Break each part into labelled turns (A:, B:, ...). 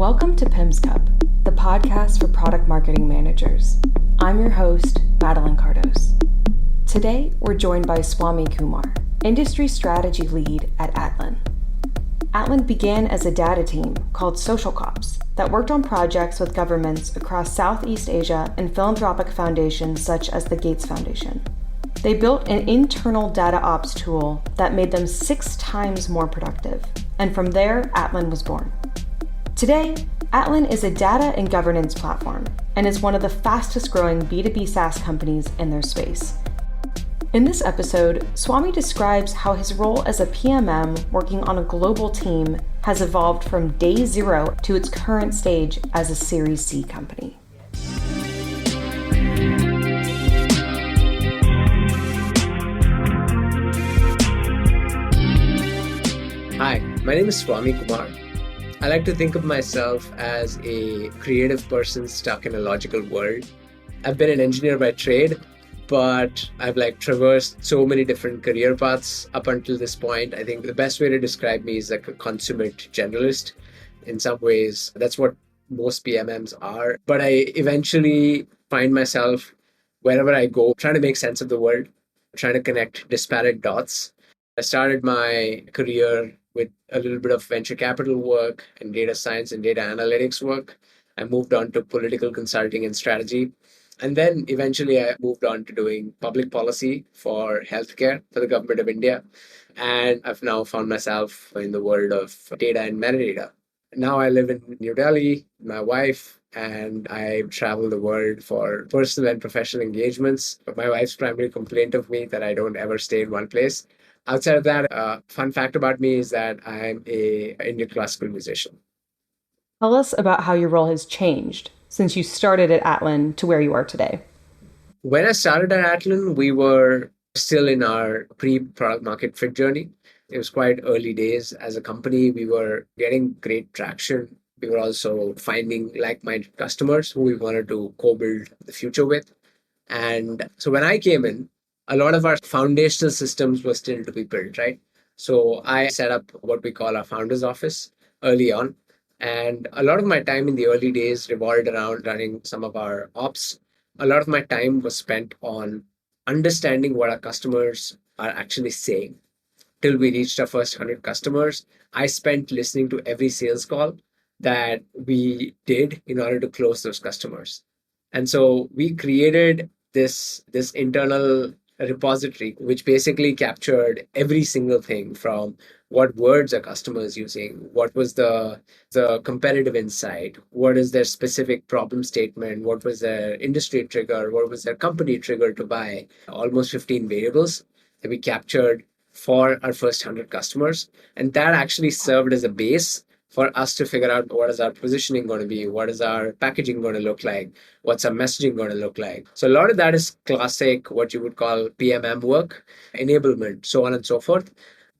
A: Welcome to PIMS Cup, the podcast for product marketing managers. I'm your host, Madeline Cardos. Today, we're joined by Swami Kumar, industry strategy lead at Atlan. Atlan began as a data team called Social Cops that worked on projects with governments across Southeast Asia and philanthropic foundations such as the Gates Foundation. They built an internal data ops tool that made them 6 times more productive, and from there, Atlan was born. Today, Atlan is a data and governance platform and is one of the fastest growing B2B SaaS companies in their space. In this episode, Swami describes how his role as a PMM working on a global team has evolved from day zero to its current stage as a Series C company.
B: Hi, my name is Swami Kumar. I like to think of myself as a creative person stuck in a logical world. I've been an engineer by trade, but I've traversed so many different career paths up until this point. I think the best way to describe me is like a consummate generalist. In some ways, that's what most PMMs are. But I eventually find myself wherever I go, trying to make sense of the world, trying to connect disparate dots. I started my career with a little bit of venture capital work and data science and data analytics work. I moved on to political consulting and strategy. And then eventually I moved on to doing public policy for healthcare for the government of India. And I've now found myself in the world of data and metadata. Now I live in New Delhi, my wife, and I travel the world for personal and professional engagements. But my wife's primary complaint of me that I don't ever stay in one place. Outside of that, fun fact about me is that I'm an Indian classical musician.
A: Tell us about how your role has changed since you started at Atlan to where you are today.
B: When I started at Atlan, we were still in our pre-product market fit journey. It was quite early days as a company. We were getting great traction. We were also finding like-minded customers who we wanted to co-build the future with. And so when I came in, a lot of our foundational systems were still to be built, right? So I set up what we call our founder's office early on. And a lot of my time in the early days revolved around running some of our ops. A lot of my time was spent on understanding what our customers are actually saying. Till we reached our first 100 customers, I spent listening to every sales call that we did in order to close those customers. And so we created this internal repository, which basically captured every single thing from what words are customers using, what was the competitive insight, what is their specific problem statement, what was their industry trigger, what was their company trigger to buy, almost 15 variables that we captured for our first 100 customers. And that actually served as a base for us to figure out what is our positioning going to be, what is our packaging going to look like, what's our messaging going to look like. So a lot of that is classic, what you would call PMM work, enablement, so on and so forth.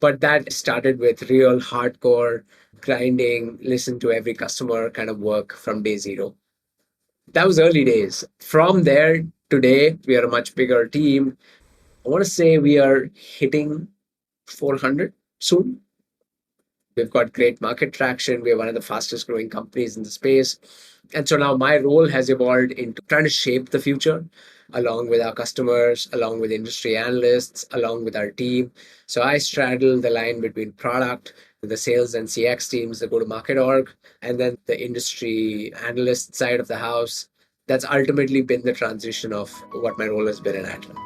B: But that started with real hardcore grinding, listen to every customer kind of work from day zero. That was early days. From there, today, we are a much bigger team. I want to say we are hitting 400 soon. We've got great market traction. We are one of the fastest growing companies in the space. And so now my role has evolved into trying to shape the future along with our customers, along with industry analysts, along with our team. So I straddle the line between product, the sales and CX teams, the go-to-market org, and then the industry analyst side of the house. That's ultimately been the transition of what my role has been in Atlan.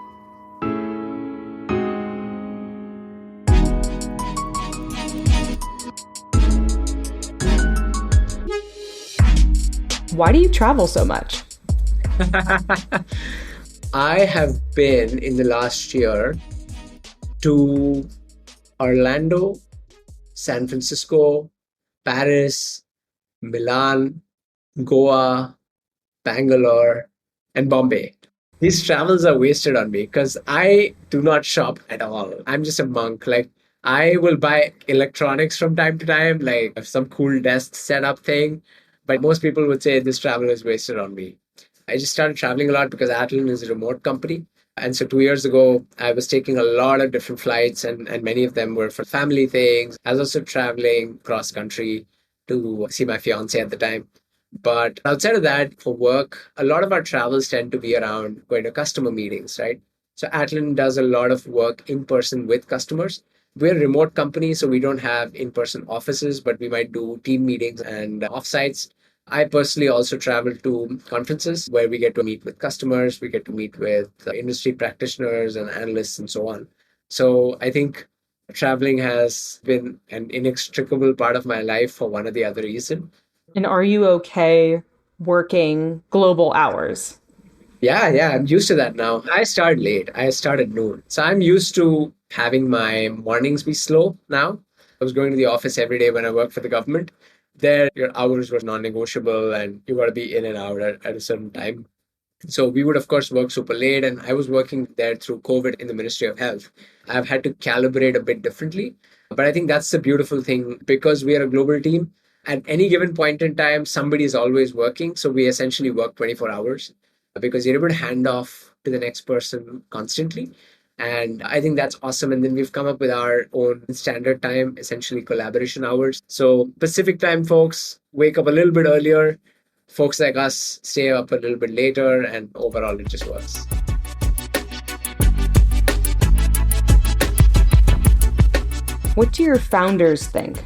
A: Why do you travel so much?
B: I have been in the last year to Orlando, San Francisco, Paris, Milan, Goa, Bangalore, and Bombay. These travels are wasted on me because I do not shop at all. I'm just a monk. I will buy electronics from time to time, like some cool desk setup thing. But most people would say this travel is wasted on me. I just started traveling a lot because Atlan is a remote company. And so 2 years ago, I was taking a lot of different flights and many of them were for family things. I was also traveling cross country to see my fiance at the time. But outside of that, for work, a lot of our travels tend to be around going to customer meetings, right? So Atlan does a lot of work in person with customers. We're a remote company, so we don't have in-person offices, but we might do team meetings and offsites. I personally also travel to conferences where we get to meet with customers, we get to meet with industry practitioners and analysts and so on. So I think traveling has been an inextricable part of my life for one or the other reason.
A: And are you okay working global hours?
B: Yeah, I'm used to that now. I start late. I start at noon. So I'm used to having my mornings be slow now. I was going to the office every day when I worked for the government. There, your hours were non-negotiable and you got to be in and out at a certain time. So we would, of course, work super late. And I was working there through COVID in the Ministry of Health. I've had to calibrate a bit differently. But I think that's the beautiful thing because we are a global team. At any given point in time, somebody is always working. So we essentially work 24 hours because you're able to hand off to the next person constantly. And I think that's awesome. And then we've come up with our own standard time, essentially collaboration hours. So Pacific time folks wake up a little bit earlier. Folks like us stay up a little bit later, and overall it just works.
A: What do your founders think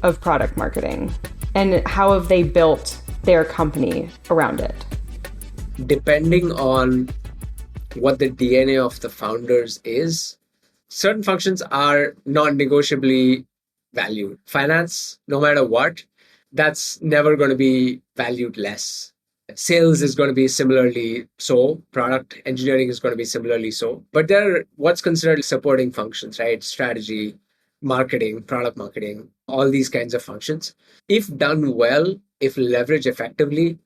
A: of product marketing? And how have they built their company around it?
B: Depending on what the DNA of the founders is, certain functions are non-negotiably valued. Finance, no matter what, that's never going to be valued less. Sales is going to be similarly so. Product engineering is going to be similarly so. But there are what's considered supporting functions, right? Strategy, marketing, product marketing, all these kinds of functions. If done well, if leveraged effectively,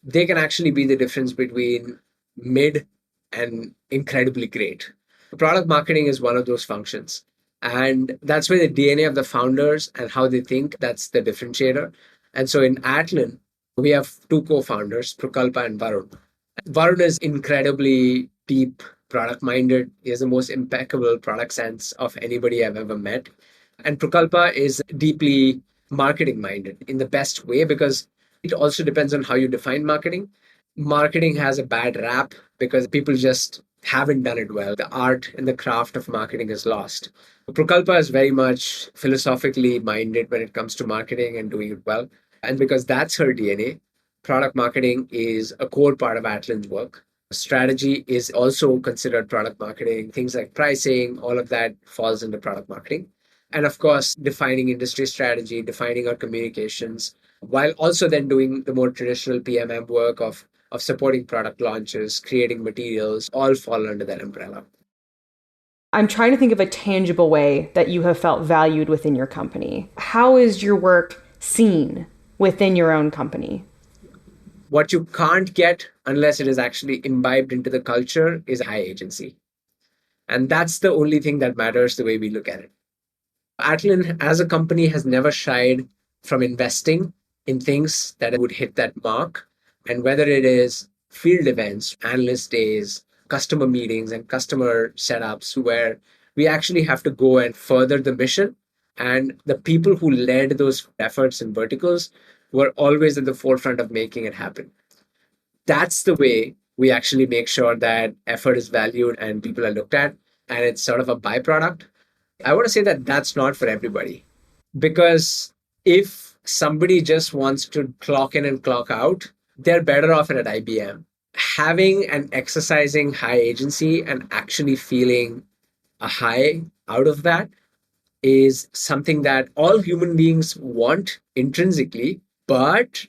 B: they can actually be the difference between mid and incredibly great. Product marketing is one of those functions. And that's where the DNA of the founders and how they think, that's the differentiator. And so in Atlan, we have two co-founders, Prakalpa and Varun. Varun is incredibly deep product minded. He has the most impeccable product sense of anybody I've ever met. And Prakalpa is deeply marketing minded in the best way because it also depends on how you define marketing. Marketing has a bad rap because people just haven't done it well. The art and the craft of marketing is lost. Prakalpa is very much philosophically minded when it comes to marketing and doing it well. And because that's her DNA, product marketing is a core part of Atlan's work. Strategy is also considered product marketing. Things like pricing, all of that falls into product marketing. And of course, defining industry strategy, defining our communications, while also then doing the more traditional PMM work of supporting product launches, creating materials, all fall under that umbrella.
A: I'm trying to think of a tangible way that you have felt valued within your company. How is your work seen within your own company?
B: What you can't get unless it is actually imbibed into the culture is high agency. And that's the only thing that matters the way we look at it. Atlan as a company has never shied from investing in things that would hit that mark. And whether it is field events, analyst days, customer meetings, and customer setups where we actually have to go and further the mission. And the people who led those efforts and verticals were always at the forefront of making it happen. That's the way we actually make sure that effort is valued and people are looked at. And it's sort of a byproduct. I want to say that that's not for everybody. Because if somebody just wants to clock in and clock out, they're better off at IBM. Having and exercising high agency and actually feeling a high out of that is something that all human beings want intrinsically, but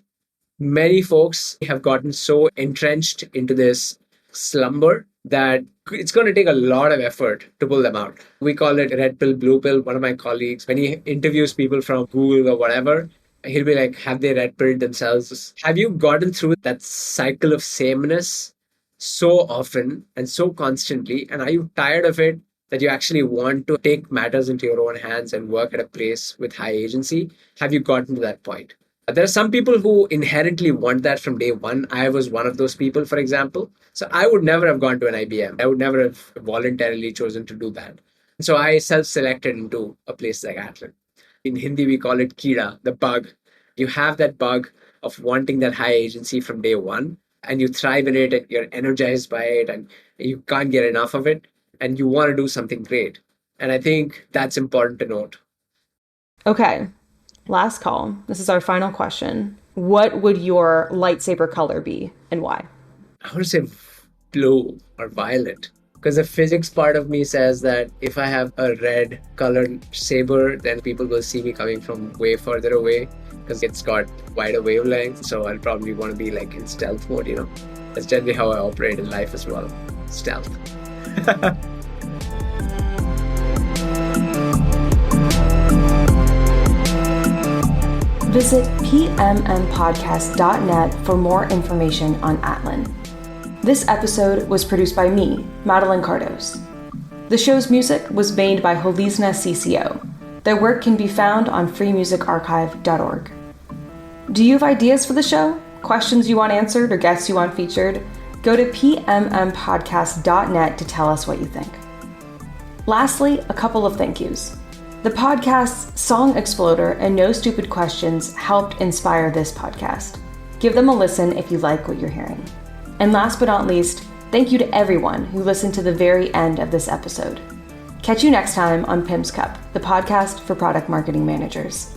B: many folks have gotten so entrenched into this slumber that it's going to take a lot of effort to pull them out. We call it red pill, blue pill. One of my colleagues, when he interviews people from Google or whatever, he'll be like, have they red pilled themselves? Have you gotten through that cycle of sameness so often and so constantly? And are you tired of it that you actually want to take matters into your own hands and work at a place with high agency? Have you gotten to that point? There are some people who inherently want that from day one. I was one of those people, for example. So I would never have gone to an IBM. I would never have voluntarily chosen to do that. So I self-selected into a place like Atlan. In Hindi, we call it Kida, the bug. You have that bug of wanting that high agency from day one, and you thrive in it and you're energized by it and you can't get enough of it and you want to do something great. And I think that's important to note.
A: Okay, last call. This is our final question. What would your lightsaber color be and why?
B: I would say blue or violet. Because the physics part of me says that if I have a red colored saber, then people will see me coming from way further away because it's got wider wavelength. So I'll probably want to be like in stealth mode, That's generally how I operate in life as well. Stealth.
A: Visit PMMpodcast.net for more information on Atlan. This episode was produced by me, Madeline Cardos. The show's music was made by Holizna CCO. Their work can be found on freemusicarchive.org. Do you have ideas for the show? Questions you want answered or guests you want featured? Go to PMMpodcast.net to tell us what you think. Lastly, a couple of thank yous. The podcast's Song Exploder and No Stupid Questions helped inspire this podcast. Give them a listen if you like what you're hearing. And last but not least, thank you to everyone who listened to the very end of this episode. Catch you next time on PIMS Cup, the podcast for product marketing managers.